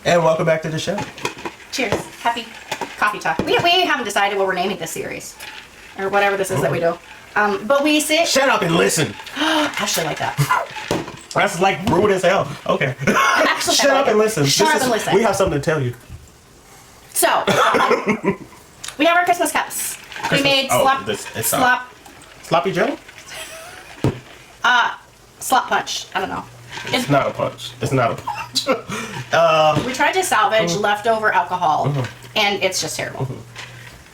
And welcome back to the show. Cheers. Happy coffee talk. We haven't decided what we're naming this series. Or whatever this is that we do. But we sit... Shut up and listen. Actually like that. That's like rude as hell. Okay. Actually, Shut up and listen. Shut up and listen. We have something to tell you. So, we have our Christmas cups. We made Sloppy Joe? slop punch. I don't know. It's not a punch. It's not a punch. We tried to salvage leftover alcohol, and it's just terrible.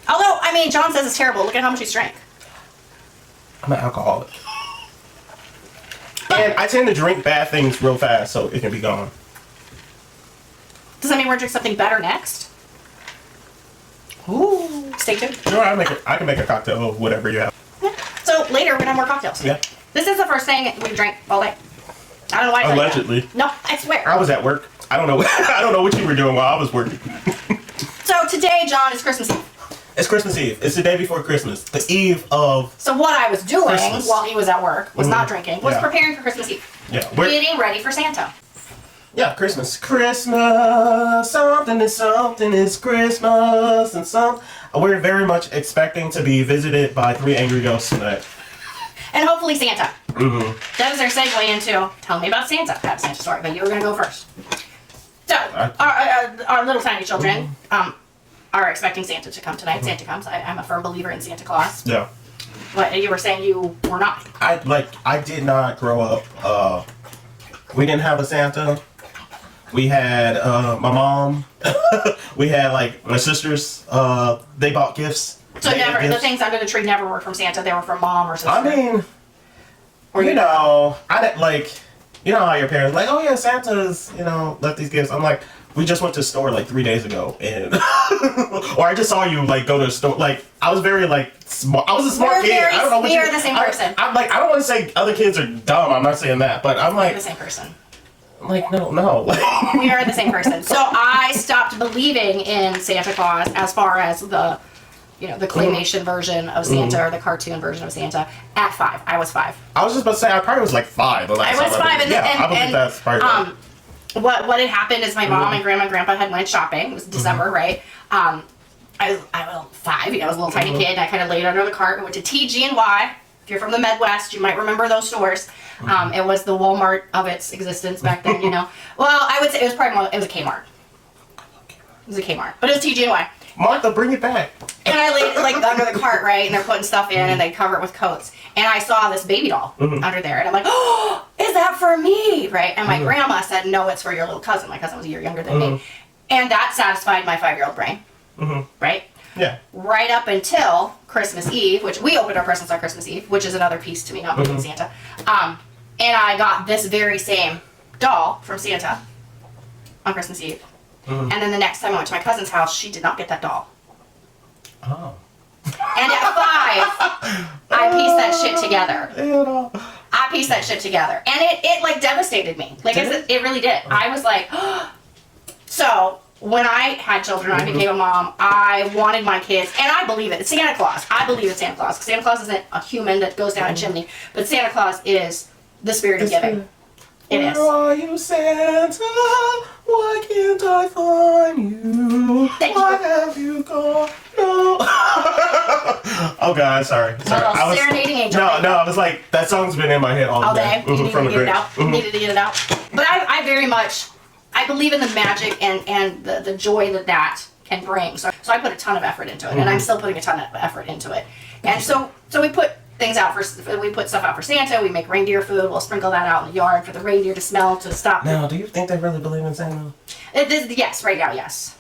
Although, I mean, John says it's terrible. Look at how much he's drank. I'm an alcoholic. And I tend to drink bad things real fast, so it can be gone. Does that mean we're drinking something better next? Ooh. Stay tuned. Sure, I can make a cocktail of whatever you have. Yeah. So later, we're gonna have more cocktails. Yeah. This is the first thing we drank all day. I don't know why. Allegedly. No, I swear. I was at work. I don't know. I don't know what you were doing while I was working. So today, John, is Christmas Eve. It's Christmas Eve. It's the day before Christmas. The eve of. So what I was doing Christmas. while he was at work was not drinking. Was preparing for Christmas Eve. Yeah. Getting ready for Santa. Yeah, Christmas. Christmas. Something is Christmas and some. We're very much expecting to be visited by 3 angry ghosts tonight. And hopefully Santa. That is our segue into tell me about Santa. I have a Santa story, but you were going to go first. So, our little tiny children are expecting Santa to come tonight. Santa comes. I'm a firm believer in Santa Claus. Yeah. But you were saying you were not. I did not grow up. We didn't have a Santa. We had my mom. We had like my sisters. They bought gifts. So never the things under the tree never were from Santa. They were from mom or sister. I mean, or you know, I didn't like. You know how your parents like, oh yeah, Santa's, left these gifts. I'm like, we just went to the store like 3 days ago, and or I just saw you like go to the store. Like I was very like smart. I was a smart kid. I don't know what we are the same person. I'm like, I don't want to say other kids are dumb. I'm not saying that, but I'm like we're the same person. I'm like no. We are the same person. So I stopped believing in Santa Claus as far as the claymation version of Santa or the cartoon version of Santa at 5. I was 5. I was just about to say I probably was like 5. The last I was 5, I believe that's probably what had happened is my mom and grandma and grandpa had went shopping. It was December, right? I was 5. I was a little tiny kid. And I kind of laid under the cart and went to TG&Y. If you're from the Midwest, you might remember those stores. It was the Walmart of its existence back then. Well, I would say it was probably more. It was a Kmart. It was a Kmart, but it was TG&Y. Martha, bring it back. And I laid it like under the cart, right? And they're putting stuff in and they cover it with coats. And I saw this baby doll under there. And I'm like, oh, is that for me? Right? And my grandma said, no, it's for your little cousin. My cousin was a year younger than me. And that satisfied my 5-year-old brain. Right? Yeah. Right up until Christmas Eve, which we opened our presents on Christmas Eve, which is another piece to me, not believing Santa. And I got this very same doll from Santa on Christmas Eve. And then the next time I went to my cousin's house, she did not get that doll. Oh. And at 5, I pieced that shit together. I pieced that shit together. And it like devastated me. Like it really did. I was like, so when I had children, I became a mom, I wanted my kids, and I believe it. It's Santa Claus. I believe it's Santa Claus. Santa Claus isn't a human that goes down a chimney, but Santa Claus is the spirit of giving. It is. Where are you, Santa? Why can't I find you? Why have you gone? No. Oh God, sorry. I was serenading angel. No, I was like, that song's been in my head all day. You needed to get it out. Needed to get it out. But I very much, I believe in the magic and the joy that can bring. So I put a ton of effort into it, and I'm still putting a ton of effort into it. And so we put things out we put stuff out for Santa. We make reindeer food. We'll sprinkle that out in the yard for the reindeer to smell to stop. Now, do you think they really believe in Santa? Yes, right now, yes,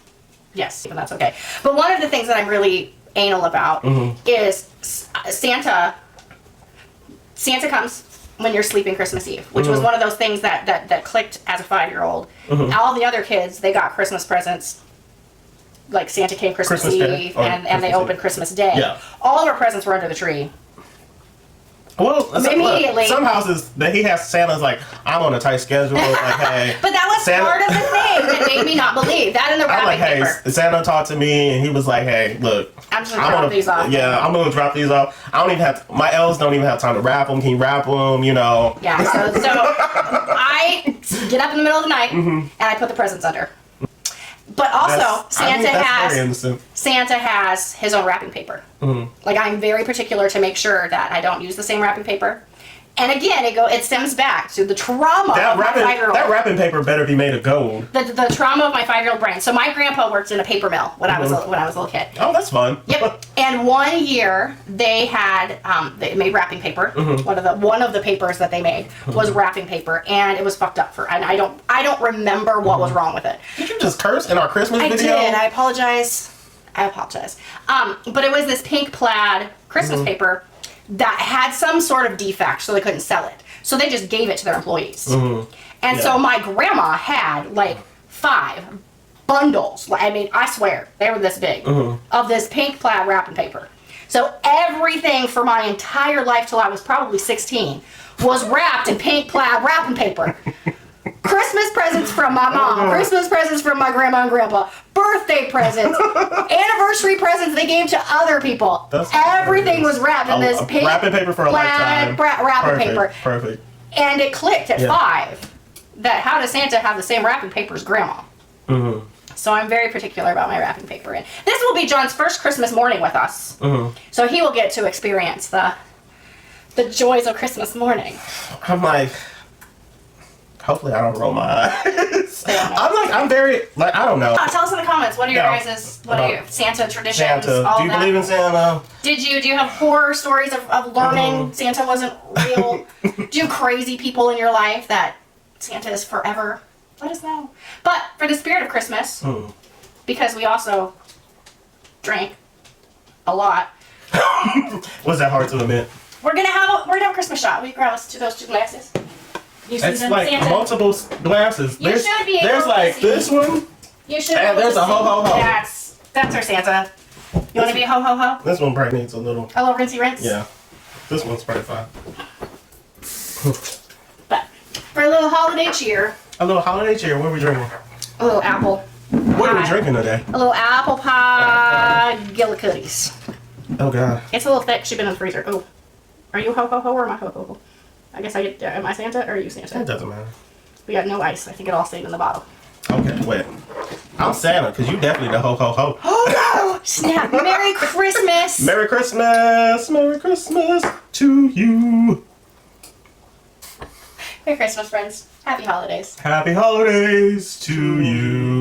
and that's okay. But one of the things that I'm really anal about is Santa. Santa comes when you're sleeping Christmas Eve, which was one of those things that clicked as a 5-year-old. All the other kids, they got Christmas presents. Like Santa came Christmas Eve and they opened Christmas Day. Yeah. All of our presents were under the tree. Well, immediately. Some houses that he has Santa's like, I'm on a tight schedule. Like, hey, but that was Santa, part of the thing that made me not believe that in the wrapping I'm like, hey, paper. Santa talked to me and he was like, hey, look, I'm just gonna drop these off. Yeah, I'm gonna drop these off. I don't even have my elves don't even have time to wrap them. Can you wrap them? Yeah. So I get up in the middle of the night and I put the presents under. also, that's very innocent. Santa has his own wrapping paper. Like, I'm very particular to make sure that I don't use the same wrapping paper. And again, it stems back to the trauma of my 5-year-old. That wrapping paper better be made of gold. The trauma of my 5-year-old brain. So my grandpa worked in a paper mill when I was a little kid. Oh, that's fun. Yep. And one year they had they made wrapping paper. One of the papers that they made was wrapping paper, and it was fucked up and I don't remember what was wrong with it. Did you just curse in our Christmas video? I did. I apologize. But it was this pink plaid Christmas paper that had some sort of defect, so they couldn't sell it. So they just gave it to their employees. And so my grandma had like 5 bundles. I mean, I swear, they were this big, of this pink plaid wrapping paper. So everything for my entire life till I was probably 16 was wrapped in pink plaid wrapping paper. Christmas presents from my mom, Christmas presents from my grandma and grandpa, birthday presents, anniversary presents they gave to other people. Everything was wrapped in this pink wrapping paper for a lifetime. Wrapping paper. Perfect. And it clicked at 5 that how does Santa have the same wrapping paper as grandma? So I'm very particular about my wrapping paper. And this will be John's first Christmas morning with us. So he will get to experience the joys of Christmas morning. I'm like, hopefully I don't roll my eyes. I'm very, like, I don't know. Tell us in the comments, what are your guys' Santa traditions? Santa. All do you believe in Santa? Do you have horror stories of learning Santa wasn't real? Do you have crazy people in your life that Santa is forever? Let us know. But for the spirit of Christmas, because we also drank a lot. Was that hard to admit? We're gonna have a Christmas shot. Will you grab us those 2 glasses? It's like Santa. Multiple glasses. You should be able There's like to this one. You should. And there's a ho ho ho. That's our Santa. You want to be a ho ho ho? This one probably needs a little rinsey rinse. Yeah, this one's probably fine. But for a little holiday cheer. A little holiday cheer. What are we drinking? A little apple. What are we drinking today? A little apple pie Gillicuddies. Oh god. It's a little thick. She's been in the freezer. Oh, are you ho ho ho or am I ho ho ho? I guess I get. Am I Santa or are you Santa? It doesn't matter. We got no ice. I think it all stayed in the bottle. Okay, wait. I'm Santa because you definitely the ho ho ho. Oh snap! Merry Christmas! Merry Christmas! Merry Christmas to you. Merry Christmas, friends. Happy holidays. Happy holidays to you.